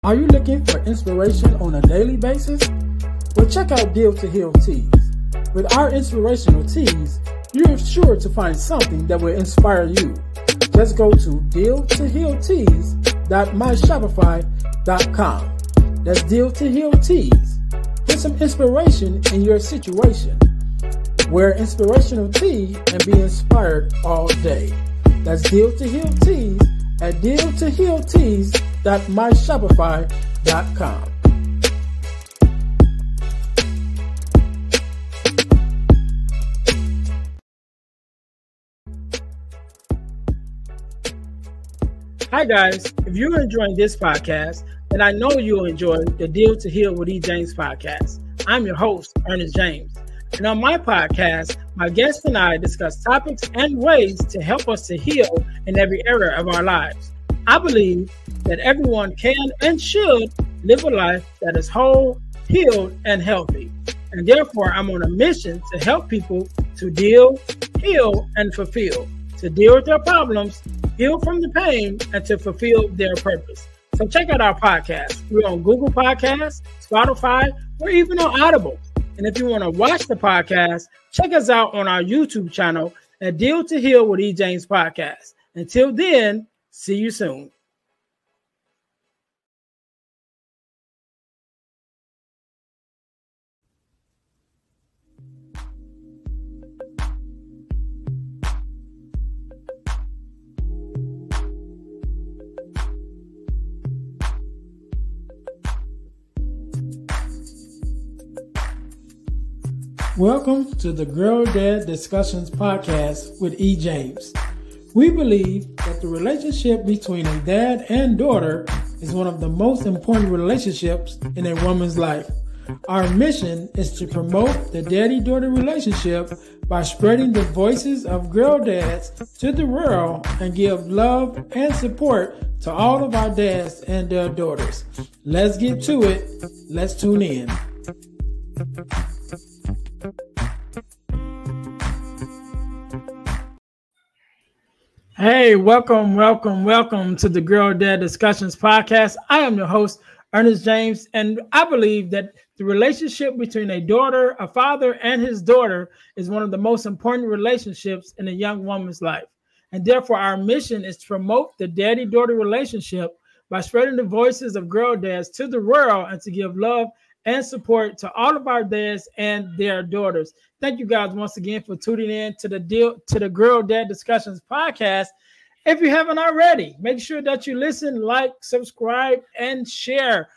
Are you looking for inspiration on a daily basis? Well, check out Deal to Heal Tees. With our inspirational tees, you're sure to find something that will inspire you. Just go to dealtohealtees.myshopify.com. That's Deal to Heal Tees. Get some inspiration in your situation. Wear inspirational tee and be inspired all day. That's Deal to Heal Tees at dealtohealtees.myshopify.com. Hi guys, if you're enjoying this podcast, then I know you'll enjoy the Deal to Heal with E. James podcast. I'm your host, Earnest James. And on my podcast, my guest and I discuss topics and ways to help us to heal in every area of our lives. I believe that everyone can and should live a life that is whole, healed, and healthy. And therefore, I'm on a mission to help people to deal, heal, and fulfill, to deal with their problems, heal from the pain, and to fulfill their purpose. So check out our podcast. We're on Google Podcasts, Spotify, or even on Audible. And if you want to watch the podcast, check us out on our YouTube channel at Deal to Heal with E. James Podcast. Until then, see you soon. Welcome to the Girl Dad Discussions podcast with E. James. We believe that the relationship between a dad and daughter is one of the most important relationships in a woman's life. Our mission is to promote the daddy-daughter relationship by spreading the voices of girl dads to the world and give love and support to all of our dads and their daughters. Let's get to it. Let's tune in. Hey, welcome to the Girl Dad Discussions podcast. I am your host, Earnest James, and I believe that the relationship between a daughter, a father, and his daughter is one of the most important relationships in a young woman's life. And therefore, our mission is to promote the daddy-daughter relationship by spreading the voices of girl dads to the world and to give love and support to all of our dads and their daughters. Thank you guys once again for tuning in to the Girl Dad Discussions podcast. If you haven't already, make sure that you listen, like, subscribe, and share.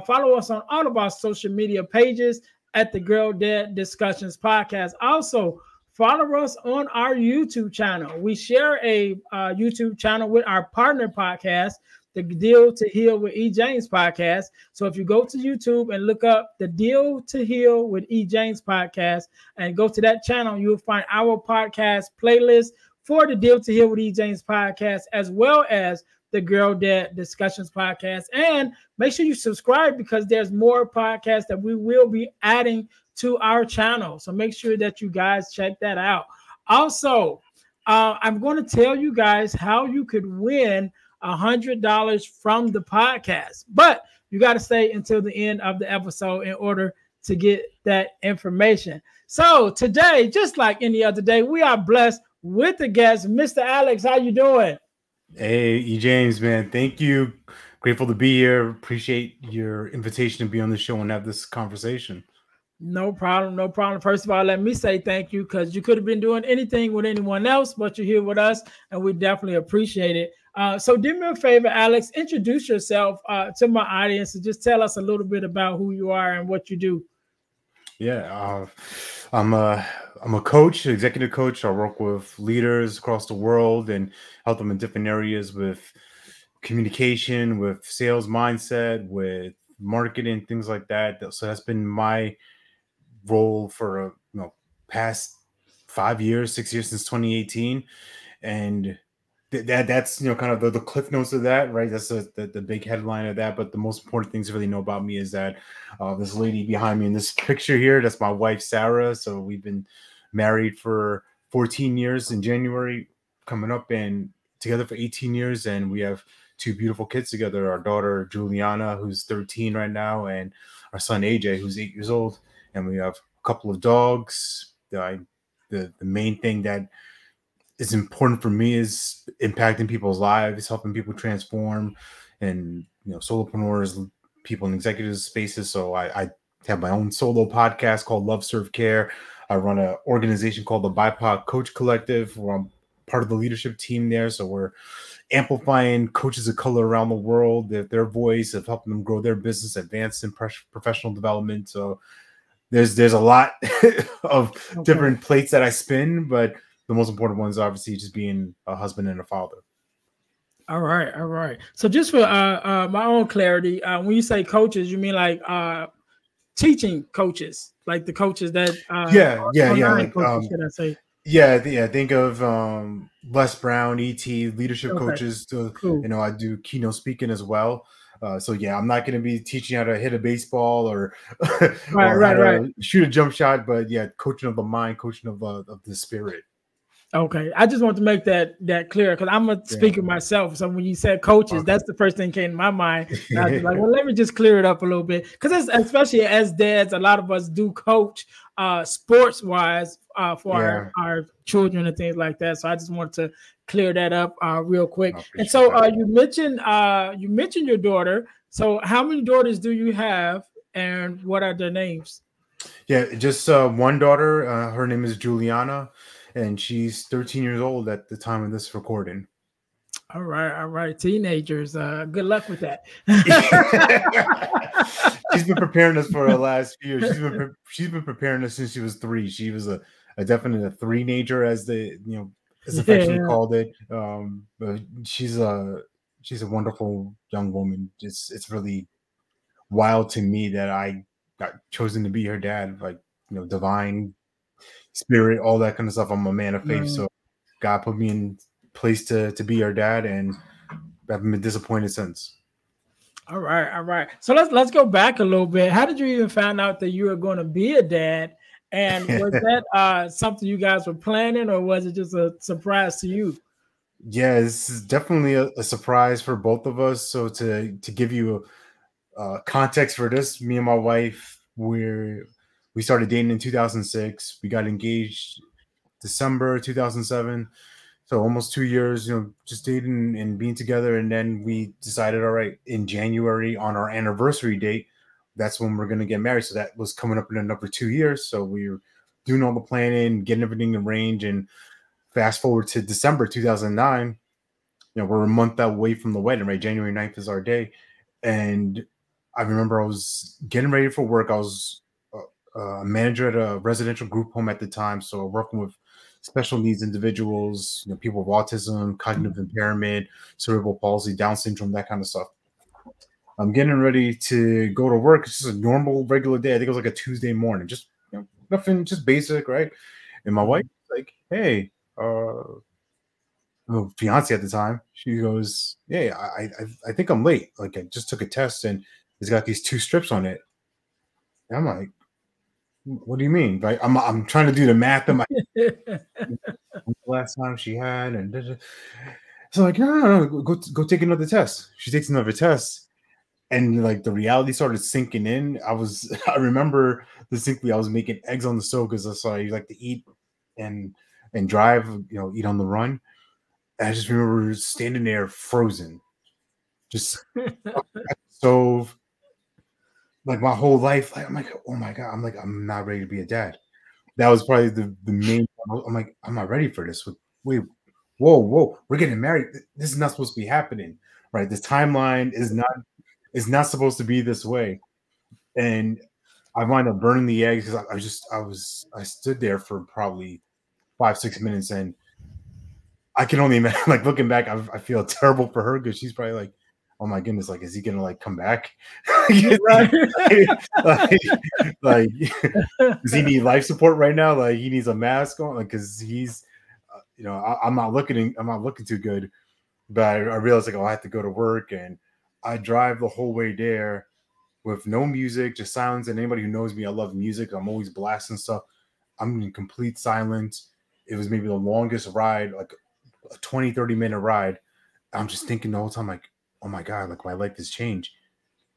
Follow us on all of our social media pages at the Girl Dad Discussions podcast. Also, follow us on our YouTube channel. We share a YouTube channel with our partner podcast, the Deal to Heal with E. James podcast. So if you go to YouTube and look up the Deal to Heal with E. James podcast and go to that channel, you'll find our podcast playlist for the Deal to Heal with E. James podcast, as well as the Girl Dad Discussions podcast. And make sure you subscribe because there's more podcasts that we will be adding to our channel. So make sure that you guys check that out. Also, I'm going to tell you guys how you could win $100 from the podcast, but you got to stay until the end of the episode in order to get that information. So today, just like any other day, we are blessed with the guest, Mr. Alex. How you doing? Hey, E. James, man. Thank you. Grateful to be here. Appreciate your invitation to be on the show and have this conversation. No problem. No problem. First of all, let me say thank you because you could have been doing anything with anyone else, but you're here with us and we definitely appreciate it. So do me a favor, Alex, introduce yourself to my audience and just tell us a little bit about who you are and what you do. Yeah, I'm a coach, executive coach. I work with leaders across the world and help them in different areas with communication, with sales mindset, with marketing, things like that. So that's been my role for past 5 years, 6 years, since 2018, and that's kind of the cliff notes of that, right? That's the big headline of that. But the most important things to really know about me is that this lady behind me in this picture here, that's my wife, Sarah. So we've been married for 14 years in January coming up, and together for 18 years. And we have two beautiful kids together. Our daughter Juliana, who's 13 right now, and our son AJ, who's 8 years old. And we have a couple of dogs. The main thing that is important for me is impacting people's lives, helping people transform, and solopreneurs, people in executive spaces. So I have my own solo podcast called Love Serve Care. I run an organization called the BIPOC Coach Collective, where I'm part of the leadership team there. So we're amplifying coaches of color around the world, their voice, of helping them grow their business, advance in professional development. So there's a lot of different plates that I spin, but the most important one is obviously just being a husband and a father. All right. So just for my own clarity, when you say coaches, you mean like teaching coaches, like the coaches that like coaches, should I say? Think of Les Brown, ET, leadership coaches. Cool. I do keynote speaking as well. So I'm not going to be teaching how to hit a baseball or how to shoot a jump shot, but coaching of the mind, coaching of the spirit. Okay, I just want to make that clear because I'm a speaker myself. So when you said coaches, that's the first thing came to my mind. And I was like, well, let me just clear it up a little bit because especially as dads, a lot of us do coach sports wise for our children and things like that. So I just wanted to clear that up real quick. And so you mentioned your daughter. So how many daughters do you have, and what are their names? Yeah, just one daughter. Her name is Juliana, and she's 13 years old at the time of this recording. All right. Teenagers, good luck with that. She's been preparing us for the last few years. She's been preparing us since she was 3. She was a definite a 3-nager, as as affectionately called it. But she's a wonderful young woman. It's really wild to me that I got chosen to be her dad. Like, divine spirit, all that kind of stuff. I'm a man of faith, so God put me in place to be her dad, and I haven't been disappointed since. All right. So let's go back a little bit. How did you even find out that you were going to be a dad? And was that something you guys were planning, or was it just a surprise to you? Yeah, this is definitely a surprise for both of us. So to give you a context for this, me and my wife, we started dating in 2006. We got engaged December 2007. So almost 2 years, just dating and being together. And then we decided, all right, in January on our anniversary date, that's when we're going to get married. So that was coming up in another 2 years. So we were doing all the planning, getting everything arranged. And fast forward to December 2009, we're a month away from the wedding, right? January 9th is our day. And I remember I was getting ready for work. I was a manager at a residential group home at the time. So working with special needs individuals, people with autism, cognitive impairment, cerebral palsy, Down syndrome, that kind of stuff. I'm getting ready to go to work. It's just a normal, regular day. I think it was like a Tuesday morning, just nothing, just basic, right? And my wife was like, "Hey, fiance at the time," she goes, "Hey, I think I'm late. Like, I just took a test and it's got these 2 strips on it." And I'm like, "What do you mean?" Right? I'm trying to do the math in my last time she had, and so like, no, go take another test. She takes another test, and like the reality started sinking in. I remember distinctly, I was making eggs on the stove because that's why I like to eat and drive, eat on the run. And I just remember standing there frozen, just stove. Like my whole life, like I'm like, oh my God, I'm not ready to be a dad. That was probably the main. I'm like, I'm not ready for this. Wait, whoa, we're getting married. This is not supposed to be happening, right? This timeline is not supposed to be this way. And I wound up burning the eggs because I stood there for probably 5-6 minutes, and I can only imagine, like looking back, I feel terrible for her because she's probably like, oh my goodness, like, is he gonna like come back? like, does he need life support right now? Like, he needs a mask on, like, because he's, I'm not looking too good. But I realized, like, I have to go to work, and I drive the whole way there with no music, just silence. And anybody who knows me, I love music. I'm always blasting stuff. I'm in complete silence. It was maybe the longest ride, like a 20-30 minute ride. I'm just thinking the whole time, like, oh my God, like my life has changed.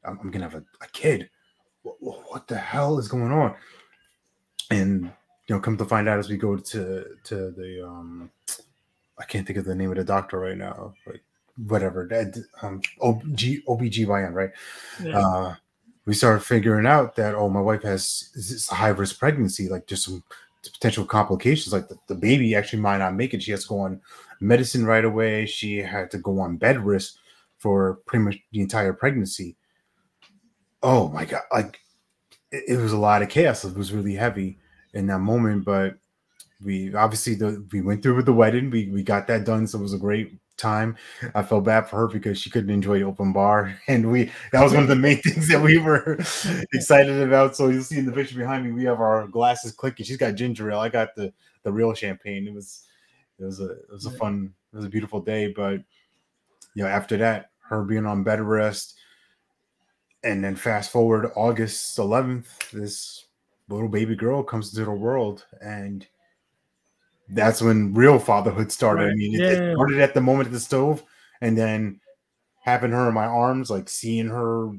I'm gonna have a kid. What the hell is going on? And come to find out as we go to the I can't think of the name of the doctor right now, like whatever that OBGYN, right? Yeah. We started figuring out that my wife has this high risk pregnancy, like just some potential complications, like the baby actually might not make it. She has to go on medicine right away. She had to go on bed rest for pretty much the entire pregnancy. Oh my God, like it was a lot of chaos. It was really heavy in that moment, but we obviously we went through with the wedding. We got that done, so it was a great time. I felt bad for her because she couldn't enjoy the open bar, and that was one of the main things that we were excited about. So you'll see in the picture behind me, we have our glasses clicking. She's got ginger ale. I got the real champagne. It was a fun, it was a beautiful day. But after that, her being on bed rest, and then fast forward August 11th, this little baby girl comes into the world, and that's when real fatherhood started. Right. I mean, it Yeah. started at the moment at the stove, and then having her in my arms, like seeing her,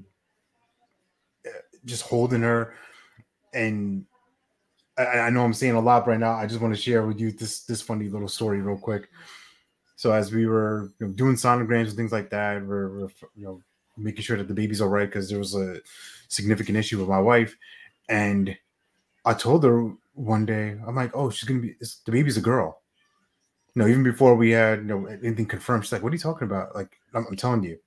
just holding her. And I know I'm saying a lot right now. I just want to share with you this funny little story real quick. So as we were doing sonograms and things like that, we're making sure that the baby's all right, because there was a significant issue with my wife. And I told her one day, I'm like, oh, the baby's a girl. Even before we had anything confirmed, she's like, what are you talking about? Like, I'm telling you,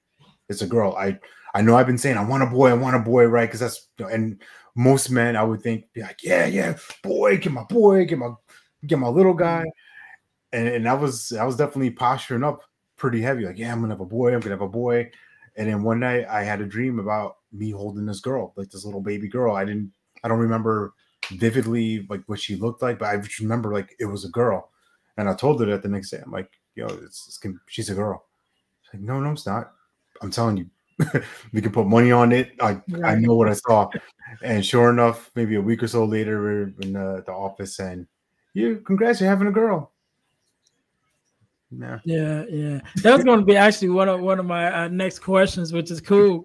it's a girl. I know I've been saying I want a boy, right? Because that's and most men I would think be like, yeah, boy, get my little guy. And I was definitely posturing up pretty heavy, like, yeah, I'm gonna have a boy. And then one night I had a dream about me holding this girl, like this little baby girl. I don't remember vividly like what she looked like, but I just remember like it was a girl. And I told her that the next day. I'm like, she's a girl. She's like, no, it's not. I'm telling you, we can put money on it. I know what I saw. And sure enough, maybe a week or so later, we're in the office, and congrats, you're having a girl. Yeah. That was going to be actually one of my next questions, which is cool.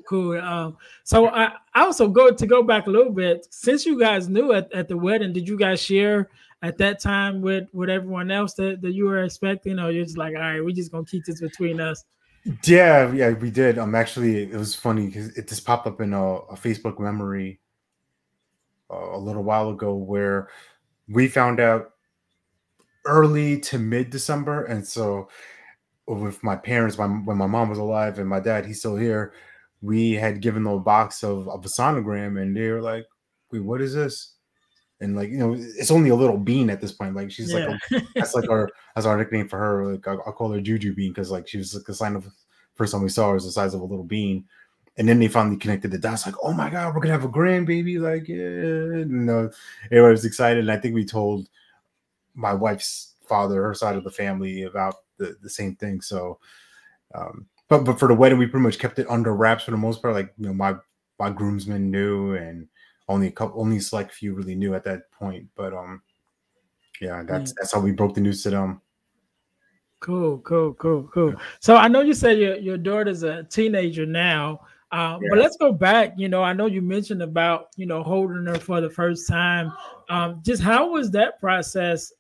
So I also go back a little bit. Since you guys knew at the wedding, did you guys share at that time with everyone else that you were expecting, or you're just like, all right, we're just gonna keep this between us? Yeah, we did. Actually, it was funny because it just popped up in a Facebook memory a little while ago, where we found out early to mid-December. And so with my parents, when my mom was alive and my dad, he's still here, we had given them a box of a sonogram, and they were like, wait, what is this? And like, it's only a little bean at this point. Like she's like, that's our nickname for her. Like I'll call her Juju Bean, because like she was like a sign of, first time we saw her was the size of a little bean. And then they finally connected the dots, like, oh my God, we're gonna have a grandbaby. Like, yeah, everybody was excited. And I think we told my wife's father, her side of the family, about the same thing. So, but for the wedding, we pretty much kept it under wraps for the most part. Like, my groomsmen knew, and only a select few really knew at that point. But that's how we broke the news to them. Cool. So I know you said your daughter's a teenager now, but let's go back. I know you mentioned about holding her for the first time. Just how was that process,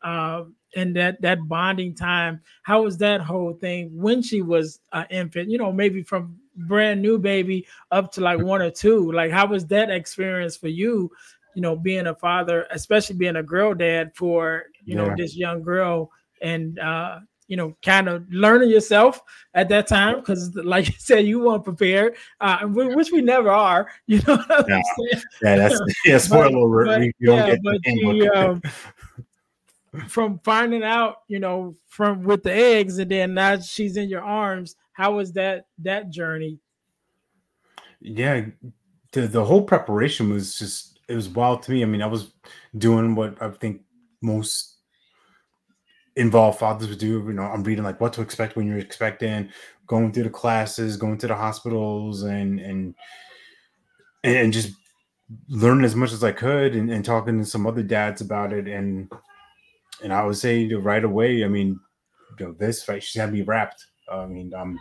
and that bonding time? How was that whole thing when she was an infant? Maybe from brand new baby up to like 1 or 2. Like, how was that experience for you? Being a father, especially being a girl dad for this young girl, and kind of learning yourself at that time, because like you said, you weren't prepared, which we never are. What I'm saying? That's spoiler alert. From finding out, from with the eggs, and then now she's in your arms. How was that journey? Yeah, the whole preparation was just, it was wild to me. I mean, I was doing what I think most involved fathers would do. I'm reading like what to expect when you're expecting, going through the classes, going to the hospitals, and just learning as much as I could, and talking to some other dads about it. And I would say right away, I mean, this, right, she's had me wrapped. I mean, I'm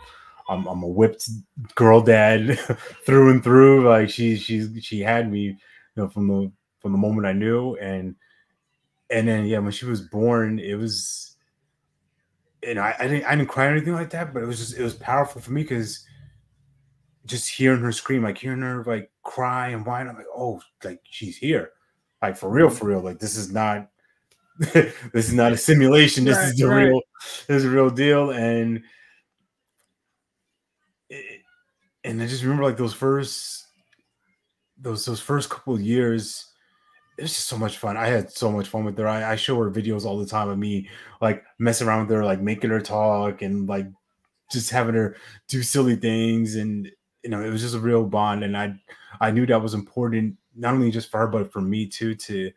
I'm a whipped girl dad through and through. Like she had me, you know, from the moment I knew. And then yeah, when she was born, it was, and I didn't cry or anything like that, but it was powerful for me because just hearing her scream, like hearing her like cry and whine, I'm like, oh, like she's here, like for real, like this is not this is not a simulation. This Right, is the right. real, this is the real deal. And I just remember like those first couple of years, it was just so much fun. I had so much fun with her. I show her videos all the time of me like messing around with her, like making her talk and like just having her do silly things. And you know, it was just a real bond. And I knew that was important, not only just for her, but for me too, to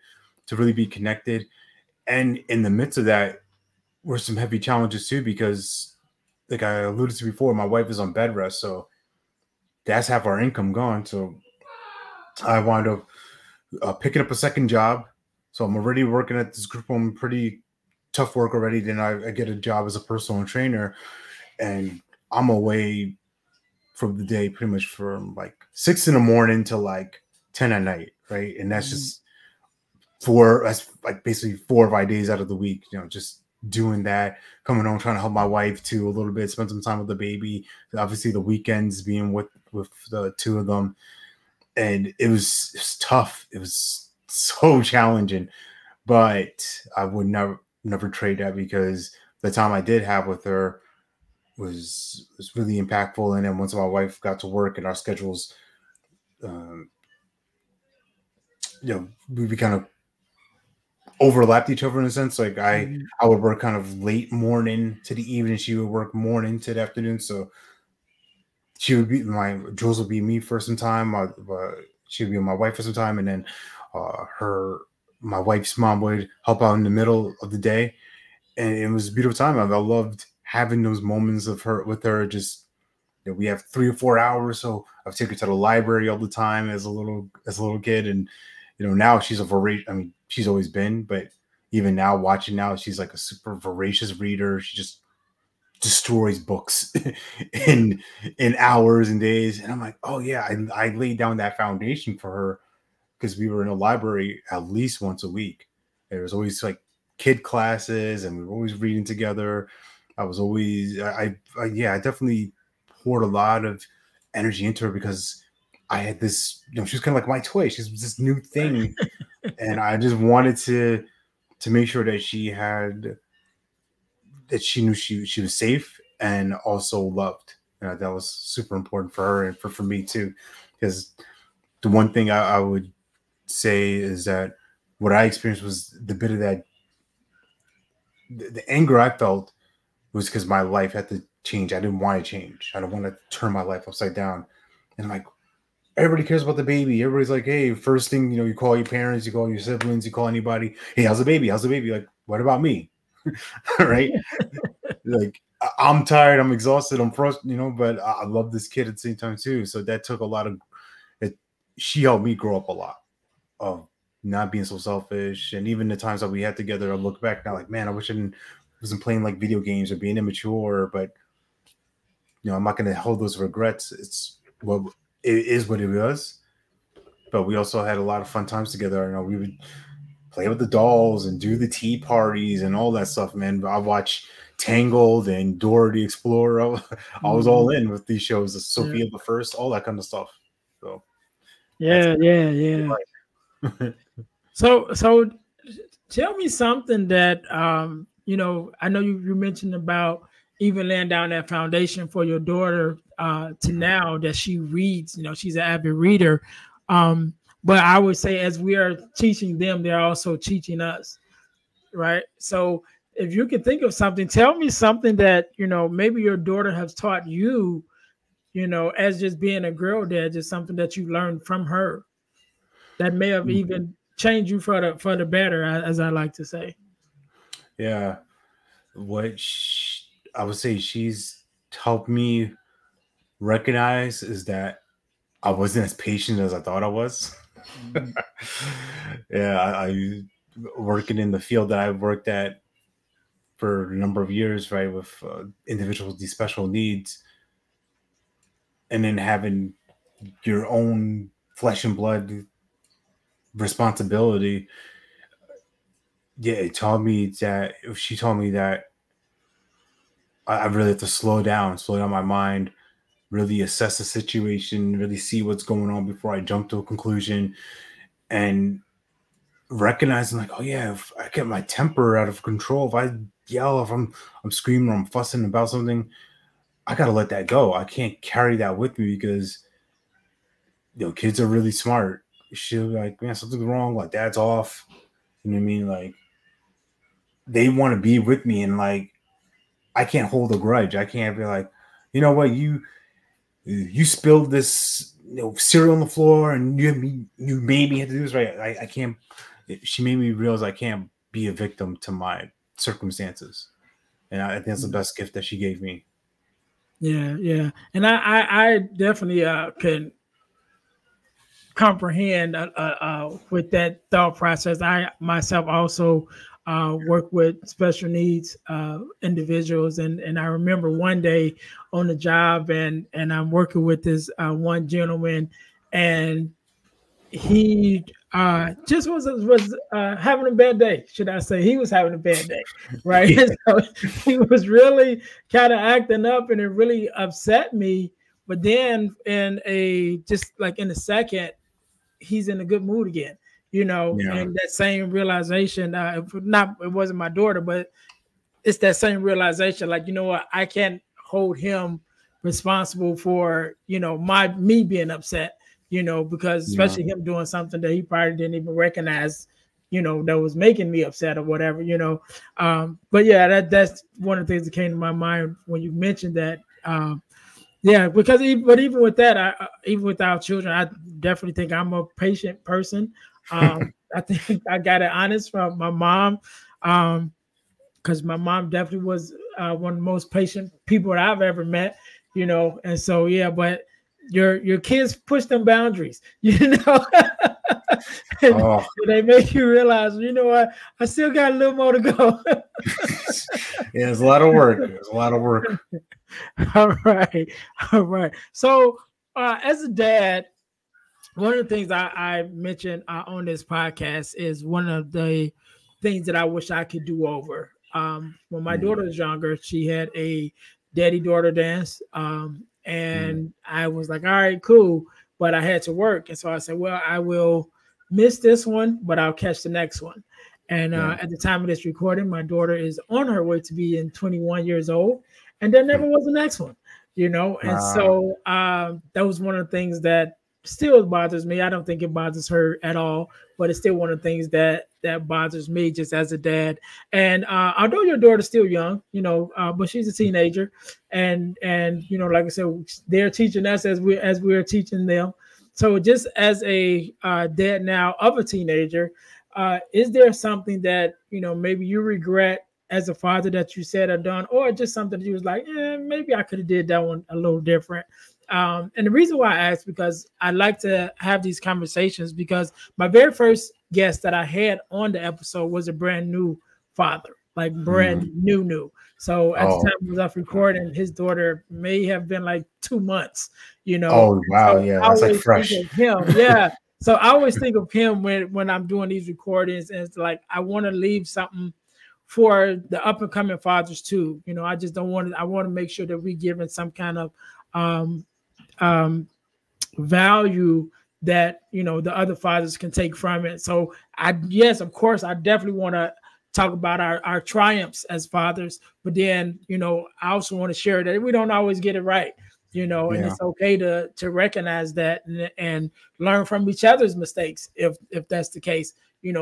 really be connected. And in the midst of that were some heavy challenges too, because like I alluded to before, my wife is on bed rest, so that's half our income gone. So I wound up picking up a second job. So I'm already working at this group home, pretty tough work already. Then I get a job as a personal trainer, and I'm away from the day pretty much from like 6 in the morning to like 10 at night, right? And that's just that's like basically 4 or 5 days out of the week, you know, just doing that, coming home, trying to help my wife too a little bit, spend some time with the baby. Obviously, the weekends being with the two of them, and it was tough. It was so challenging, but I would never trade that, because the time I did have with her was really impactful. And then once my wife got to work and our schedules, um, you know, we kind of overlapped each other in a sense. Like I would work kind of late morning to the evening. She would work morning to the afternoon. So she would be Jules would be me for some time. She would be my wife for some time, and then my wife's mom would help out in the middle of the day, and it was a beautiful time. I loved having those moments of her with her. Just, you know, we have 3 or 4 hours, so I've taken her to the library all the time as a little kid, and you know, now she's a voracious. I mean, she's always been, but even now, watching now, she's like a super voracious reader. She just destroys books in hours and days. And I'm like, oh yeah, I laid down that foundation for her, because we were in a library at least once a week. There was always like kid classes, and we were always reading together. I was always, yeah, I definitely poured a lot of energy into her, because I had this, you know, she was kind of like my toy. She's this new thing, and I just wanted to make sure that she knew she was safe and also loved. That was super important for her and for me too, because the one thing I would say is that what I experienced was the bit of that the anger I felt was because my life had to change. I didn't want to change. I don't want to turn my life upside down. And I'm like, everybody cares about the baby. Everybody's like, hey, first thing, you know, you call your parents, you call your siblings, you call anybody. Hey, how's the baby? How's the baby? Like, what about me? Right? Like, I'm tired, I'm exhausted, I'm frustrated, you know, but I love this kid at the same time too. So that took a lot of it. She helped me grow up a lot of not being so selfish. And even the times that we had together, I look back now like, man, I wish wasn't playing like video games or being immature. But you know, I'm not going to hold those regrets. It's what it is, what it was. But we also had a lot of fun times together. You know, we would play with the dolls and do the tea parties and all that stuff, man. I watched Tangled and Dora the Explorer. I was all in with these shows, the Sophia the First, all that kind of stuff. So yeah. So tell me something that you know, I know you mentioned about even laying down that foundation for your daughter to now that she reads, you know, she's an avid reader. But I would say as we are teaching them, they're also teaching us, right? So if you can think of something, tell me something that, you know, maybe your daughter has taught you, you know, as just being a girl dad, just something that you learned from her that may have even changed you for the better, as I like to say. Yeah, I would say she's helped me recognize is that I wasn't as patient as I thought I was. Yeah, I working in the field that I worked at for a number of years, right, with individuals with these special needs. and then having your own flesh and blood responsibility. Yeah, it taught me that she told me that I really have to slow down my mind, really assess the situation, really see what's going on before I jump to a conclusion, and recognizing like, oh yeah, if I get my temper out of control, if I yell, if I'm screaming or I'm fussing about something, I gotta let that go. I can't carry that with me because kids are really smart. She'll be like, man, something's wrong. Like dad's off. You know what I mean? Like they want to be with me, and like I can't hold a grudge. I can't be like, you know what, you spilled this cereal on the floor, and you made me have to do this. Right? I can't. She made me realize I can't be a victim to my circumstances, and I think that's the best gift that she gave me. Yeah, and I definitely can comprehend with that thought process. I myself also work with special needs individuals, and I remember one day on the job, and I'm working with this one gentleman, and he just was having a bad day, should I say. He was having a bad day, right? Yeah. So he was really kind of acting up, and it really upset me. But then in a second, he's in a good mood again, Yeah. and that same realization, it wasn't my daughter, but it's that same realization, like, you know what, I can't hold him responsible for, me being upset, because Yeah. especially him doing something that he probably didn't even recognize, that was making me upset or whatever, but yeah, that's one of the things that came to my mind when you mentioned that. Yeah, because even with that, even with our children, I definitely think I'm a patient person. I think I got it honest from my mom, because my mom definitely was one of the most patient people that I've ever met, And so yeah, but your kids push them boundaries, and Oh. they make you realize, you know what, I still got a little more to go. Yeah, it's a lot of work. It's a lot of work. All right. All right. So, as a dad, one of the things I mentioned on this podcast is one of the things that I wish I could do over. When my daughter was younger, she had a daddy daughter dance. And I was like, all right, cool. But I had to work. And so I said, well, I will miss this one, but I'll catch the next one. And at the time of this recording, my daughter is on her way to being 21 years old, and there never was the next one, And so that was one of the things that still bothers me. I don't think it bothers her at all, but it's still one of the things that bothers me just as a dad. And although your daughter's still young, but she's a teenager, and like I said, they're teaching us as we're teaching them. So just as a dad now of a teenager, is there something that maybe you regret as a father that you said or done, or just something that you was like, maybe I could have did that one a little different? And the reason why I asked, because I like to have these conversations, because my very first guest that I had on the episode was a brand new father, like brand new. So at the time of recording, his daughter may have been like 2 months, Oh wow, So yeah, I that's like always think fresh. of him, yeah. So I always think of him when I'm doing these recordings, and it's like I want to leave something for the up and coming fathers too. I just don't want to. I want to make sure that we giving some kind of value that the other fathers can take from it. So yes, of course, I definitely want to talk about our triumphs as fathers, but then I also want to share that we don't always get it right. And it's okay to recognize that and learn from each other's mistakes if that's the case,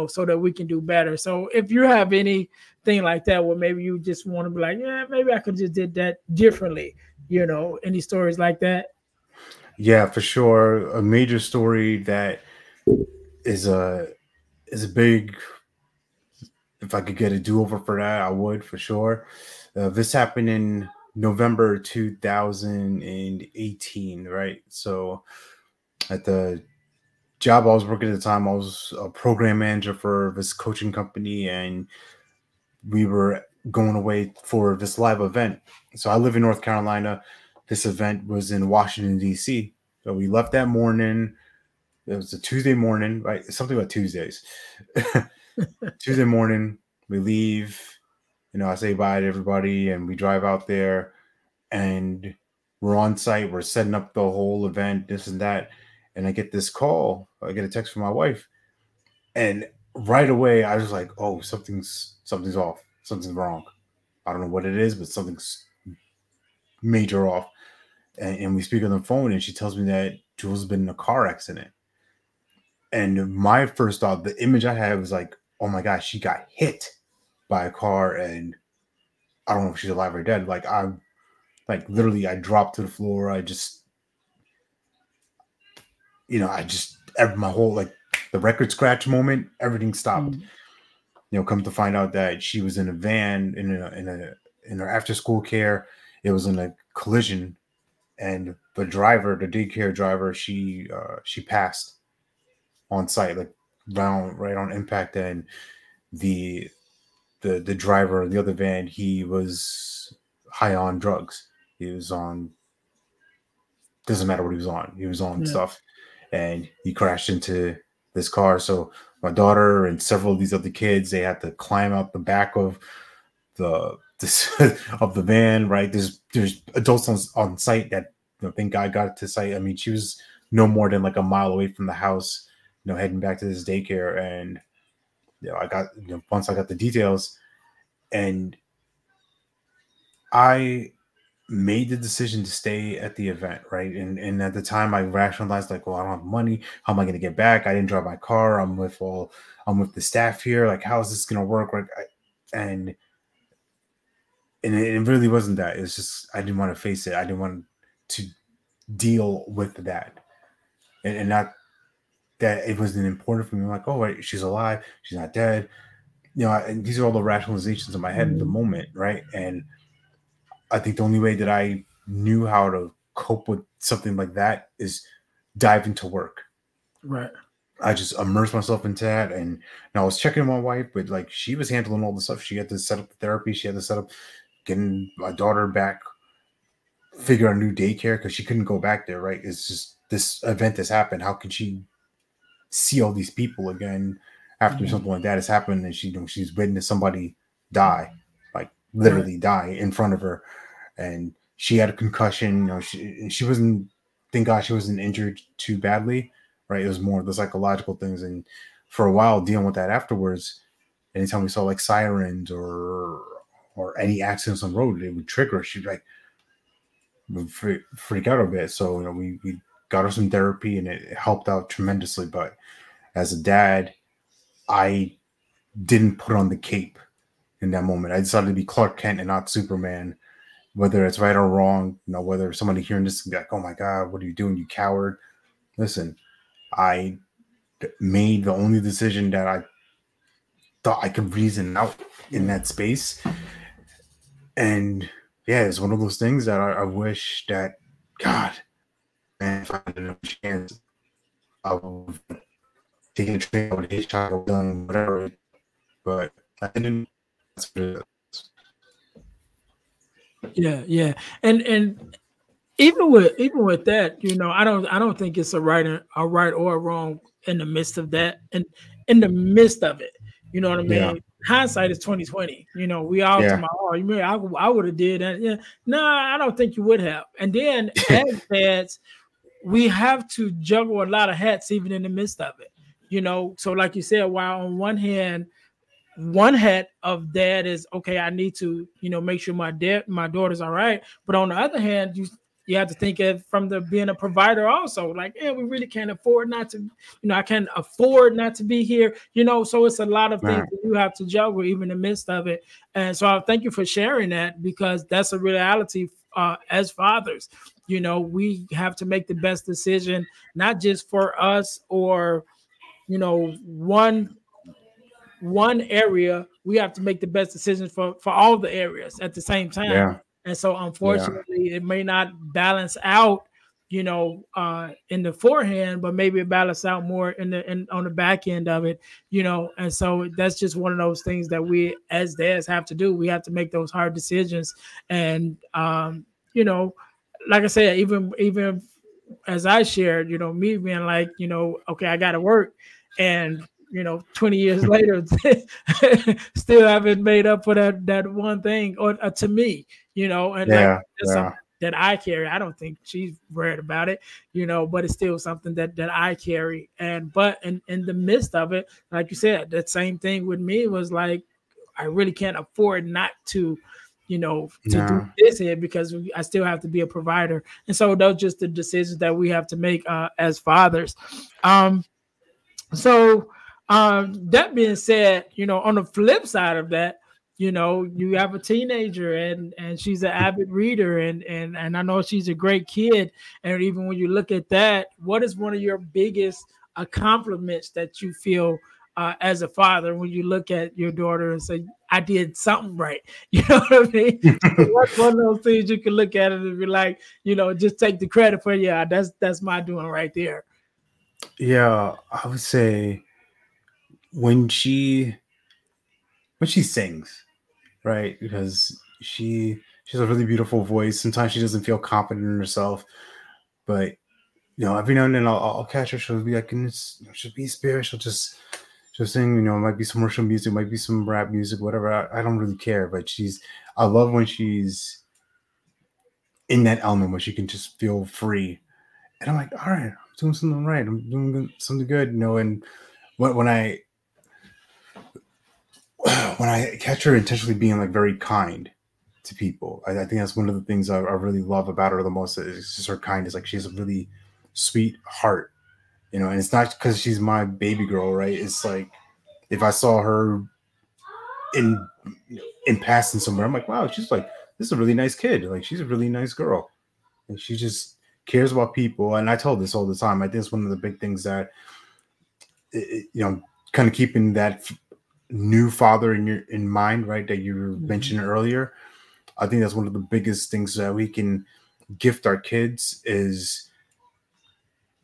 so that we can do better. So if you have anything like that, where maybe you just want to be like, yeah, maybe I could just did that differently, any stories like that? Yeah, for sure. A major story that is a big. If I could get a do-over for that, I would for sure. This happened in November 2018, right? So at the job I was working at the time, I was a program manager for this coaching company, and we were going away for this live event. So I live in North Carolina. this event was in Washington, D.C. So we left that morning. It was a Tuesday morning, right? Something about Tuesdays. Tuesday morning, we leave. I say bye to everybody, and we drive out there, and we're on site. We're setting up the whole event, this and that. And I get this call. I get a text from my wife, and right away I was like, "Oh, something's off. Something's wrong. I don't know what it is, but something's major off." And we speak on the phone, and she tells me that Jules has been in a car accident. And my first thought, the image I had was like, "Oh my gosh, she got hit by a car, and I don't know if she's alive or dead." Literally, I dropped to the floor. I just, my whole, like, the record scratch moment, everything stopped. Come to find out that she was in a van in her after school care. It was in a collision, and the daycare driver, she passed on site, like right on impact. And the driver of the other van, he was high on drugs. He was on, doesn't matter what he was on. He was on stuff, and he crashed into this car. So my daughter and several of these other kids, they had to climb out the back of the van. Right, there's adults on site that, thank God got to site. I mean, she was no more than like a mile away from the house, heading back to this daycare. And I got, once I got the details, and I made the decision to stay at the event, right? And at the time I rationalized, like, well, I don't have money. How am I going to get back? I didn't drive my car. I'm with the staff here. Like, how is this going to work? Right? And it really wasn't that. It's just, I didn't want to face it. I didn't want to deal with that. And not that it wasn't important for me. I'm like, oh, wait, she's alive. She's not dead. And these are all the rationalizations in my head in the moment, right? And I think the only way that I knew how to cope with something like that is dive into work. Right. I just immersed myself into that, and I was checking my wife, but like, she was handling all the stuff. She had to set up the therapy. She had to set up getting my daughter back, figure out a new daycare, because she couldn't go back there. Right? It's just, this event has happened. How can she see all these people again after something like that has happened, and she's witnessed somebody die, like literally die in front of her, and she had a concussion. She wasn't, thank God she wasn't injured too badly, right? It was more the psychological things. And for a while, dealing with that afterwards, anytime we saw like sirens or any accidents on the road, it would trigger her. She'd like freak out a bit. So we got her some therapy, and it helped out tremendously. But as a dad, I didn't put on the cape in that moment. I decided to be Clark Kent and not Superman. Whether it's right or wrong, whether somebody hearing this can be like, "Oh my God, what are you doing, you coward?" Listen, I made the only decision that I thought I could reason out in that space. And yeah, it's one of those things that I wish that, God, man, if I had a chance, I would take a train, I would hitchhike, I would done whatever. But I didn't. That's what it is. Yeah. And even with that, I don't think it's a right or a wrong in the midst of that, and in the midst of it. You know what I mean? Yeah. Hindsight is 20/20. We all talking about, oh, you mean I would have did that. Yeah. No, I don't think you would have. And then as dads, we have to juggle a lot of hats even in the midst of it. So like you said, while on one hand, one hat of dad is, okay, I need to, make sure my daughter's all right. But on the other hand, you have to think of from the being a provider also. Like, yeah, we really can't afford not to, I can't afford not to be here. So it's a lot of things that you have to juggle even in the midst of it. And so I thank you for sharing that, because that's a reality as fathers. We have to make the best decision, not just for us or, one area. We have to make the best decisions for all the areas at the same time. Yeah. And so unfortunately, it may not balance out, in the forehand, but maybe it balance out more on the back end of it, and so that's just one of those things that we as dads have to do. We have to make those hard decisions, and like I said, even as I shared, me being like, okay, I got to work, and 20 years later, still haven't made up for that one thing, or to me, and like Yeah, that's yeah, something that I carry. I don't think she's worried about it, but it's still something that I carry. And but in the midst of it, like you said, that same thing with me was like, I really can't afford not to, to do yeah, this here, because I still have to be a provider. And so those are just the decisions that we have to make as fathers. Um, so that being said, on the flip side of that, you have a teenager, and she's an avid reader, and I know she's a great kid. And even when you look at that, what is one of your biggest accomplishments that you feel as a father when you look at your daughter and say, I did something right? You know what I mean? So what's one of those things you can look at it and be like, just take the credit for, yeah, that's my doing right there. yeah. I would say when she sings, right? Because she's a really beautiful voice. Sometimes she doesn't feel confident in herself, but every now and then I'll catch her. She'll be like, she'll be spirit. She'll sing. It might be some commercial music, might be some rap music, whatever. I don't really care, but I love when she's in that element where she can just feel free. And I'm like, all right, I'm doing something right. I'm doing something good, And when I when I catch her intentionally being like very kind to people, I think that's one of the things I really love about her the most. Is just her kindness. Like, she has a really sweet heart, And it's not because she's my baby girl, right? It's like if I saw her in passing somewhere, I'm like, wow, she's like, this is a really nice kid. Like, she's a really nice girl, and she just cares about people. And I tell this all the time. I think it's one of the big things that kind of keeping that new father in mind, right? That you mentioned earlier. I think that's one of the biggest things that we can gift our kids is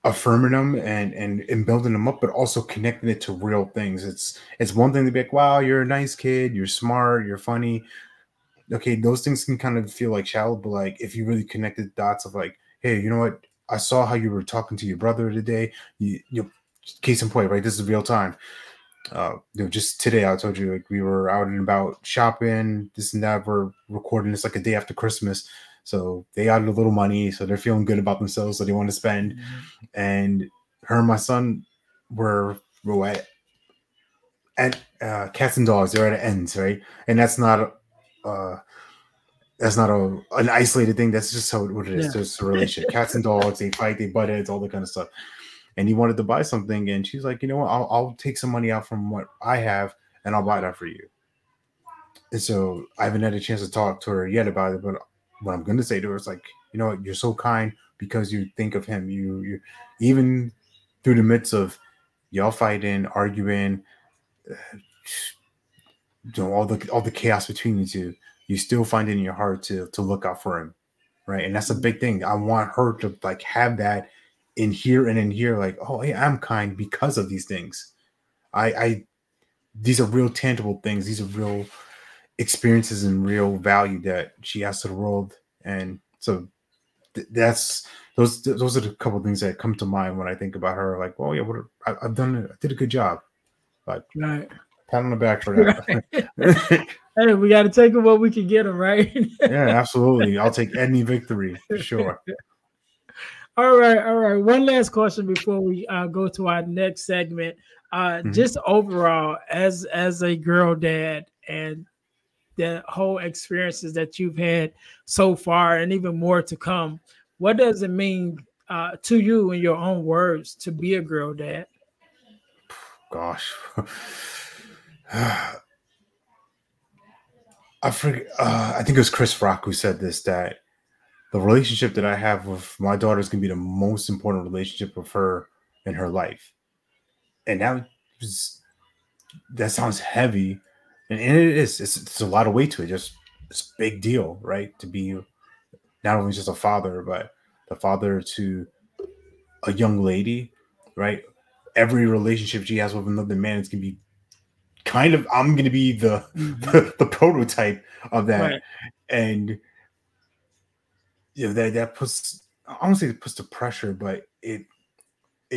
affirming them and building them up, but also connecting it to real things. It's one thing to be like, wow, you're a nice kid, you're smart, you're funny. Okay, those things can kind of feel like shallow, but like if you really connect the dots of like, hey, you know what? I saw how you were talking to your brother today. Case in point, right? This is real time. Just today I told you, like, we were out and about shopping, this and that. We're recording this like a day after Christmas, so they got a little money, so they're feeling good about themselves, so they want to spend. And her and my son were at Cats and Dogs. They're at ends, right? And that's not an isolated thing. That's just what it is. Yeah. There's a relationship. Cats and dogs, they fight, they butt heads, all that kind of stuff. And he wanted to buy something, and she's like, you know what? I'll take some money out from what I have, and I'll buy that for you. And so I haven't had a chance to talk to her yet about it, but what I'm going to say to her is like, you know what? You're so kind because you think of him. You even through the midst of y'all fighting, arguing, all the chaos between you two, you still find it in your heart to look out for him, right? And that's a big thing. I want her to like have that in here and in here, like, oh, hey, I'm kind because of these things. I these are real tangible things. These are real experiences and real value that she has to the world. And so that's those are the couple of things that come to mind when I think about her. Like, oh yeah, I've done it. I did a good job. Like, right. pat on the back for that. Right. Hey, we got to take it what we can get them, right? Yeah, absolutely. I'll take any victory for sure. All right. One last question before we go to our next segment. Just overall, as a girl dad, and the whole experiences that you've had so far, and even more to come, what does it mean to you, in your own words, to be a girl dad? Gosh. I forget. I think it was Chris Rock who said this, that the relationship that I have with my daughter is going to be the most important relationship of her in her life. And that sounds heavy. And it is. It's a lot of weight to it. Just it's a big deal, right? To be not only just a father, but the father to a young lady, right? Every relationship she has with another man is going to be kind of, I'm going to be the prototype of that. Right. And that puts, I don't say it puts the pressure, but it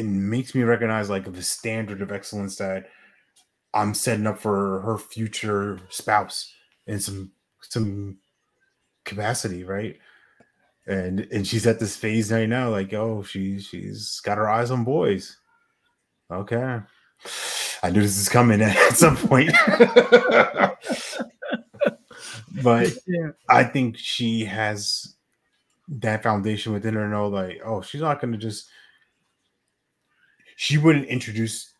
makes me recognize like the standard of excellence that I'm setting up for her future spouse in some capacity, right? And she's at this phase right now, like, oh, she's got her eyes on boys. Okay, I knew this is coming at some point, but Yeah. I think she has that foundation within her. Know like, oh, she's not going to just. She wouldn't introduce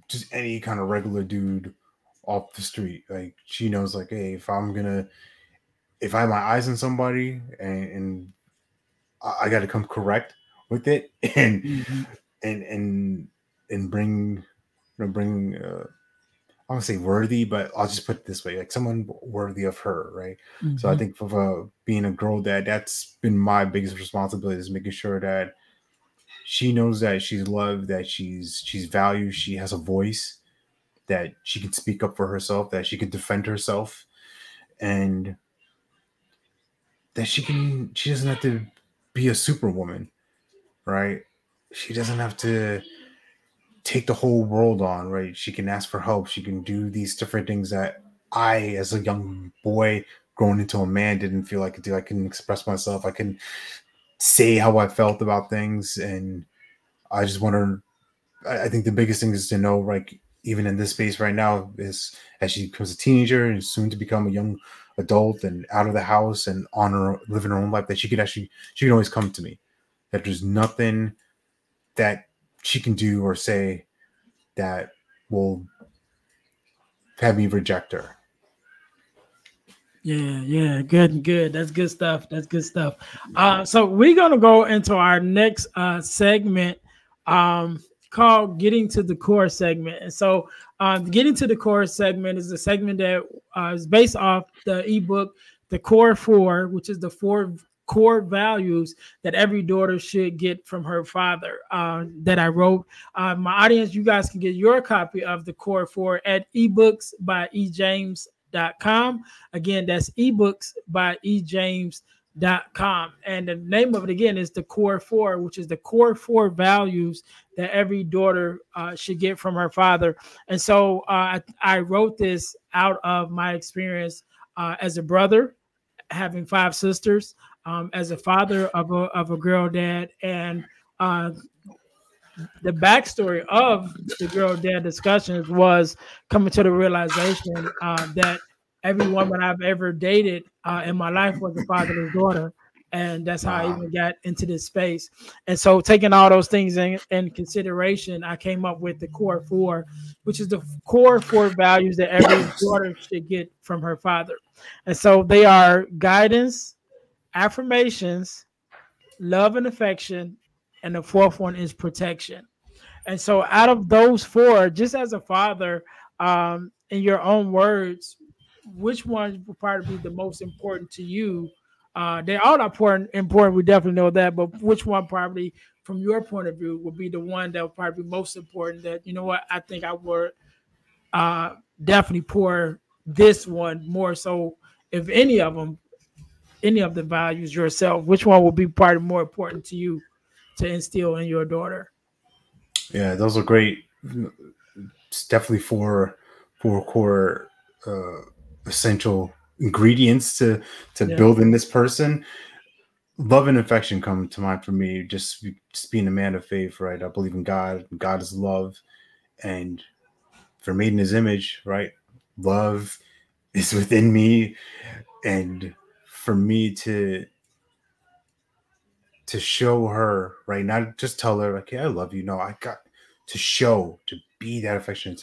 just any kind of regular dude off the street. Like she knows, like, hey, if I have my eyes on somebody and I got to come correct with it Mhm. and and bring bring I don't say worthy, but I'll just put it this way, like someone worthy of her, right? So I Mhm. think for being a girl dad, that's been my biggest responsibility, is making sure that she knows that she's loved, that she's valued, she has a voice, that she can speak up for herself, that she can defend herself, and that she doesn't have to be a superwoman, right? She doesn't have to take the whole world on, right? She can ask for help. She can do these different things that I, as a young boy growing into a man, didn't feel I could do. I can express myself. I can say how I felt about things, and I just want to. I think the biggest thing is to know, like, even in this space right now, is as she becomes a teenager and soon to become a young adult and out of the house and on her living her own life, that she can always come to me. That there's nothing that she can do or say that will have me reject her. Yeah, yeah, good, good. That's good stuff. That's good stuff. So we're gonna go into our next segment, um, called "Getting to the Core" segment. And so, "Getting to the Core" segment is a segment that is based off the ebook, "The Core Four," which is the four core values that every daughter should get from her father. That I wrote. My audience, you guys can get your copy of the Core Four at ebooks by ejames.com. Again, that's ebooks by ejames.com. And the name of it again is the Core Four, which is the core four values that every daughter should get from her father. And so I wrote this out of my experience as a brother, having five sisters, as a father of a girl dad, and uh, the backstory of the girl dad discussions was coming to the realization that every woman I've ever dated in my life was a fatherless daughter. And that's how I Wow. even got into this space. And so, taking all those things in consideration, I came up with the core four, which is the core four values that every daughter should get from her father. And so, they are guidance, affirmations, love and affection, and the fourth one is protection. And so, out of those four, just as a father, in your own words, which one would probably be the most important to you? They all are important. Important, we definitely know that. But which one, probably from your point of view, would be the one that would probably be most important? That, you know what, I think I would uh, definitely pour this one more so. If any of them, any of the values yourself, which one would be probably more important to you to instill in your daughter? Yeah, those are great. It's definitely four core uh, essential ingredients to Yeah. build in this person. Love and affection come to mind for me. Just being a man of faith, right? I believe in God. God is love, and for made in His image, right? Love is within me, and for me to show her, right? Not just tell her, like, "Hey, I love you." No, I got to show, to be that affection.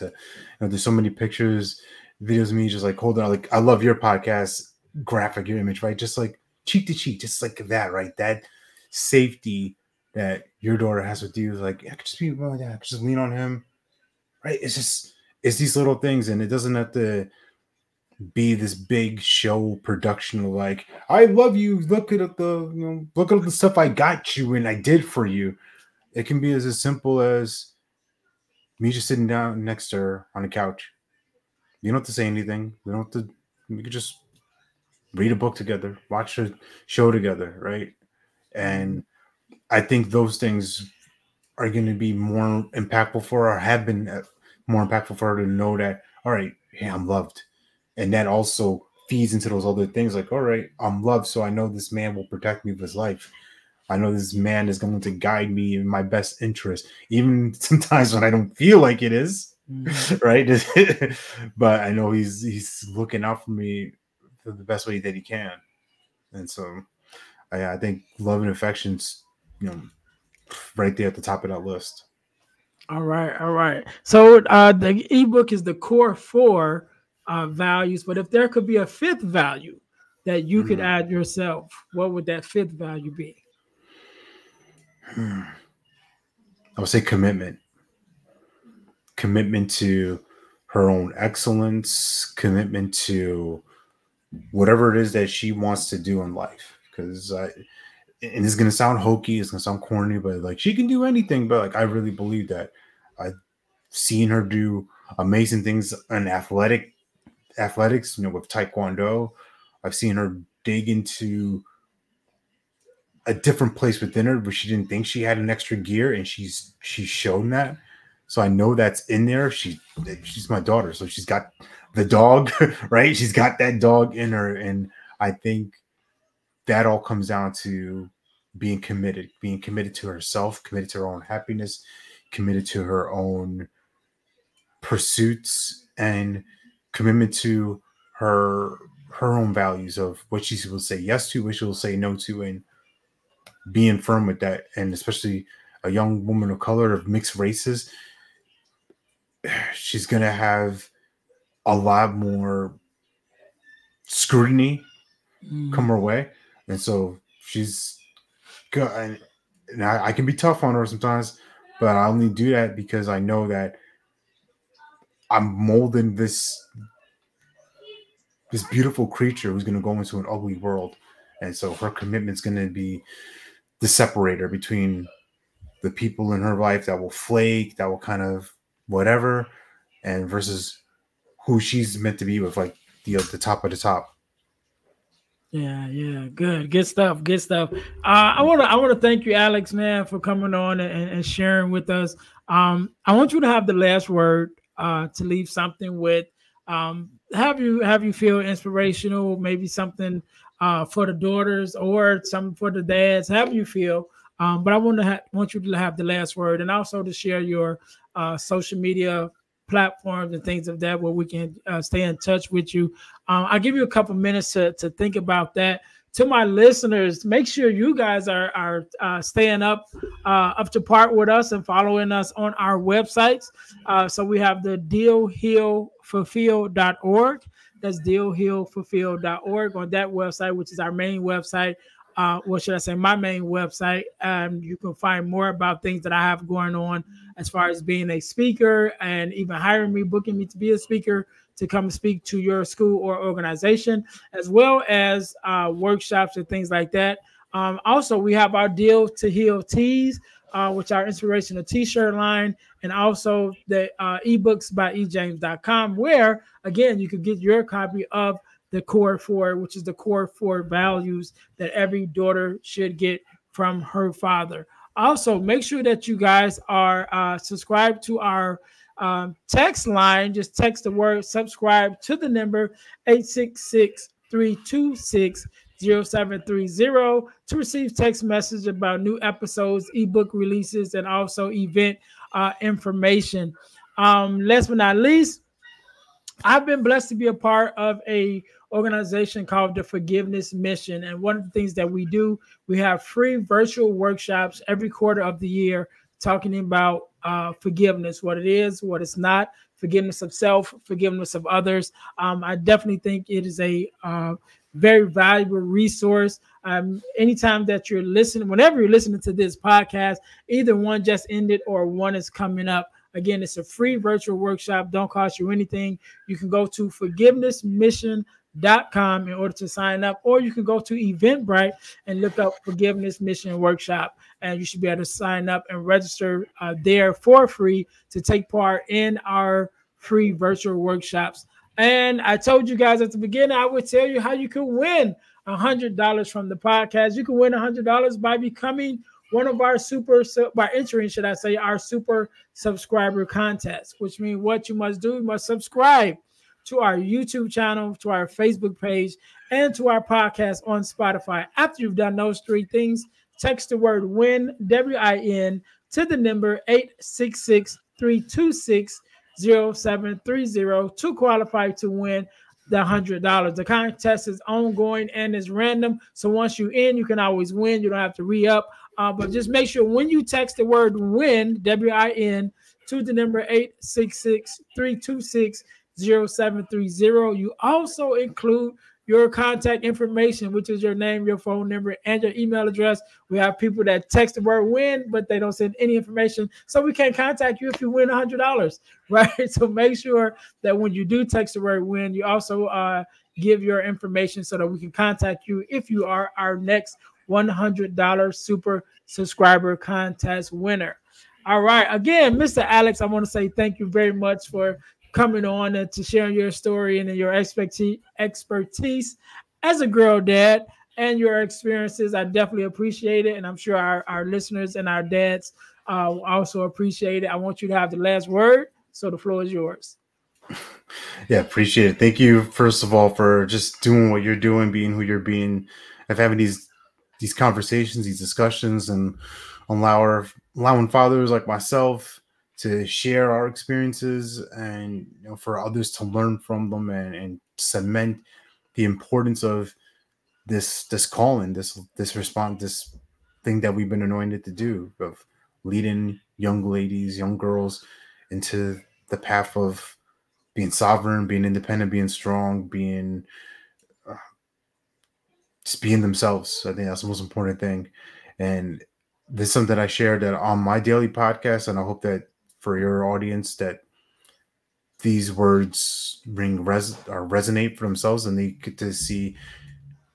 There's so many pictures, videos of me just like holding on. Like, I love your podcast, graphic, your image, right? Just like cheek to cheek, just like that, right? That safety that your daughter has with you, like, I could just be, well, yeah, I could just lean on him, right? It's these little things, and it doesn't have to be this big show production of like, I love you. Look at the stuff I got you and I did for you. It can be as simple as me just sitting down next to her on a couch. You don't have to say anything. We don't have to. We could just read a book together, watch a show together, right? And I think those things are going to be more impactful for her, have been more impactful for her to know that, all right, hey, I'm loved. And that also feeds into those other things like, all right, I'm loved. So I know this man will protect me with his life. I know this man is going to guide me in my best interest, even sometimes when I don't feel like it is, right? But I know he's looking out for me the best way that he can. And so I think love and affection's, right there at the top of that list. All right, all right. So the ebook is the core four values, but if there could be a fifth value that you could add yourself, what would that fifth value be? I would say commitment. Commitment to her own excellence, commitment to whatever it is that she wants to do in life. Because and it's gonna sound hokey, it's gonna sound corny, but like she can do anything. But like I really believe that. I've seen her do amazing things in athletics, with Taekwondo. I've seen her dig into a different place within her where she didn't think she had an extra gear, and she's shown that. So I know that's in there. She's my daughter, so she's got the dog, right? She's got that dog in her, and I think that all comes down to being committed to herself, committed to her own happiness, committed to her own pursuits, and commitment to her own values of what she will say yes to, what she will say no to, and being firm with that. And especially a young woman of color, of mixed races, she's gonna have a lot more scrutiny come her way, and so she's good. And I can be tough on her sometimes, but I only do that because I know that I'm molding this beautiful creature who's going to go into an ugly world. And so her commitment's going to be the separator between the people in her life that will flake, that will kind of whatever, and versus who she's meant to be with, like the top of the top. Yeah, good stuff. I want to thank you, Alex, man, for coming on and sharing with us. I want you to have the last word, to leave something with. Have you feel inspirational, maybe something for the daughters or something for the dads, however you feel. But I want you to have the last word, and also to share your social media platforms and things of that where we can stay in touch with you. I'll give you a couple minutes to think about that. To my listeners, make sure you guys are staying up to part with us and following us on our websites. So we have the dealhealfulfill.org. That's dealhealfulfill.org. On that website, which is our main website, what should I say, my main website. You can find more about things that I have going on as far as being a speaker and even hiring me, booking me to be a speaker, to come speak to your school or organization, as well as workshops and things like that. Also, we have our Deal to Heal tees, which are inspirational t-shirt line, and also the ebooks by ejames.com, where, again, you could get your copy of the core four, which is the core four values that every daughter should get from her father. Also, make sure that you guys are subscribed to our text line. Just text the word subscribe to the number 866-326-0730 to receive text message about new episodes, ebook releases, and also event information. Last but not least, I've been blessed to be a part of a organization called the Forgiveness Mission. And one of the things that we do, we have free virtual workshops every quarter of the year talking about forgiveness, what it is, what it's not, forgiveness of self, forgiveness of others. I definitely think it is a very valuable resource. Anytime that you're listening, whenever you're listening to this podcast, either one just ended or one is coming up. Again, it's a free virtual workshop. Don't cost you anything. You can go to forgivenessmission.com in order to sign up, or you can go to Eventbrite and look up Forgiveness Mission Workshop, and you should be able to sign up and register there for free to take part in our free virtual workshops. And I told you guys at the beginning, I would tell you how you can win $100 from the podcast. You can win $100 by becoming one of our by entering, should I say, our super subscriber contest, which means what you must do, you must subscribe to our YouTube channel, to our Facebook page, and to our podcast on Spotify. After you've done those three things, text the word WIN, WIN, to the number 866-326-0730 to qualify to win the $100. The contest is ongoing and is random. So once you're in, you can always win. You don't have to re-up. But just make sure when you text the word WIN, WIN, to the number 866-326-0730, you also include your contact information, which is your name, your phone number, and your email address. We have people that text the word WIN, but they don't send any information. So we can't contact you if you win $100, right? So make sure that when you do text the word WIN, you also give your information so that we can contact you if you are our next $100 super subscriber contest winner. All right. Again, Mr. Alex, I want to say thank you very much for coming on and to sharing your story and your expertise as a girl dad and your experiences. I definitely appreciate it. And I'm sure our listeners and our dads also appreciate it. I want you to have the last word. So the floor is yours. Yeah, appreciate it. Thank you, first of all, for just doing what you're doing, being who you're being, of having these conversations, these discussions, and allowing fathers like myself to share our experiences, and for others to learn from them, and cement the importance of this calling, this response, this thing that we've been anointed to do, of leading young ladies, young girls into the path of being sovereign, being independent, being strong, being just being themselves. I think that's the most important thing. And this is something I shared that on my daily podcast, and I hope that for your audience that these words resonate for themselves, and they get to see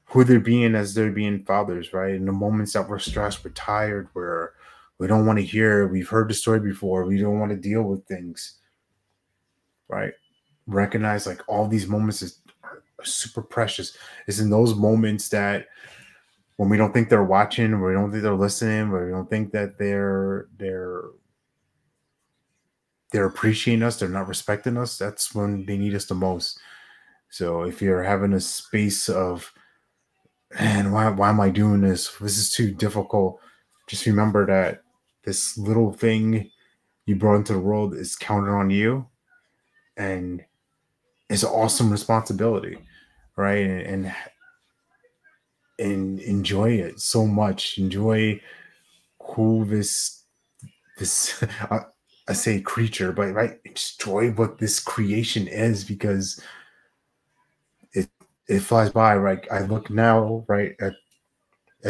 who they're being as they're being fathers, right? In the moments that we're stressed, we're tired, we don't want to hear, we've heard the story before, we don't want to deal with things, right? Recognize like all these moments are super precious. It's in those moments that when we don't think they're watching, or we don't think they're listening, or we don't think that they're appreciating us, they're not respecting us, that's when they need us the most. So if you're having a space of, man, why am I doing this? This is too difficult. Just remember that this little thing you brought into the world is counted on you, and it's an awesome responsibility, right? And enjoy it so much. Enjoy who this I say creature, but right, enjoy what this creation is, because it flies by. Right, I look now, right, at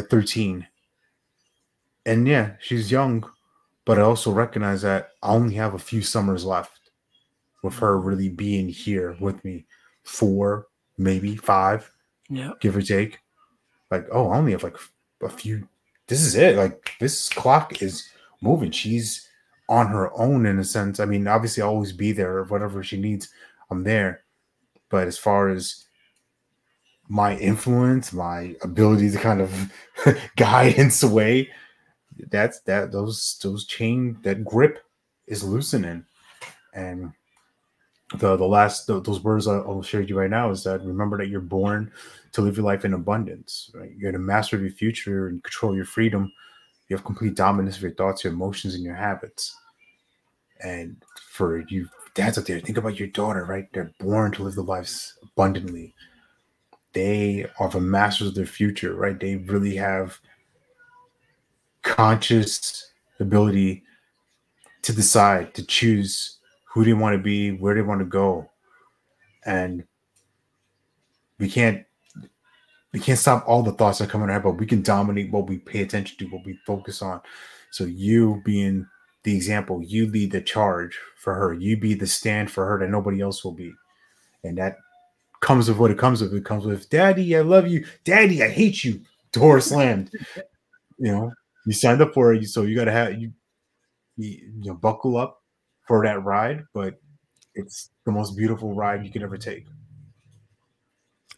13, and yeah, she's young, but I also recognize that I only have a few summers left with her really being here with me, 4, maybe 5, Yeah, give or take. Like, oh, I only have like a few. This is it. Like, this clock is moving. She's on her own in a sense. I mean, obviously, I'll always be there. Whatever she needs, I'm there. But as far as my influence, my ability to kind of guidance away, those chain, that grip is loosening. And the last those words I'll share with you right now is that remember that you're born to live your life in abundance. Right? You're the master of your future and control your freedom. You have complete dominance of your thoughts, your emotions, and your habits. And for you dads out there, think about your daughter, right? They're born to live their lives abundantly. They are the masters of their future, right? They really have conscious ability to decide, to choose who they want to be, where they want to go. And we can't stop all the thoughts that come in our head, but we can dominate what we pay attention to, what we focus on. So you being the example, you lead the charge for her. You be the stand for her that nobody else will be. And that comes with what it comes with. It comes with, Daddy, I love you. Daddy, I hate you. Door slammed. You signed up for it, so you got to have you buckle up for that ride. But it's the most beautiful ride you could ever take.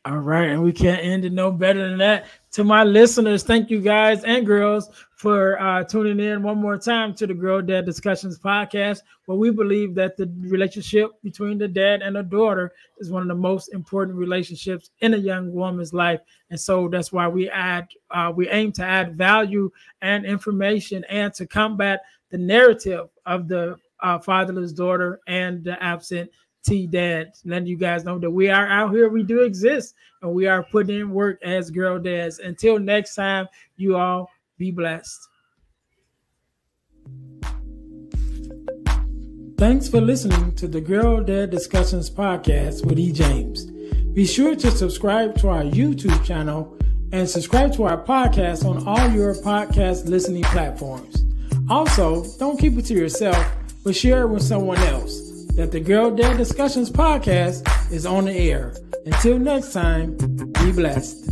All right, and we can't end it no better than that. To my listeners, thank you guys and girls for tuning in one more time to the Girl Dad Discussions podcast, where we believe that the relationship between the dad and the daughter is one of the most important relationships in a young woman's life. And so that's why we aim to add value and information and to combat the narrative of the fatherless daughter and the absent T-Dad, letting you guys know that we are out here, we do exist, and we are putting in work as girl dads. Until next time, you all be blessed. Thanks for listening to the Girl Dad Discussions podcast with E. James. Be sure to subscribe to our YouTube channel and subscribe to our podcast on all your podcast listening platforms. Also, don't keep it to yourself, but share it with someone else. That the Girl Dad Discussions podcast is on the air. Until next time, be blessed.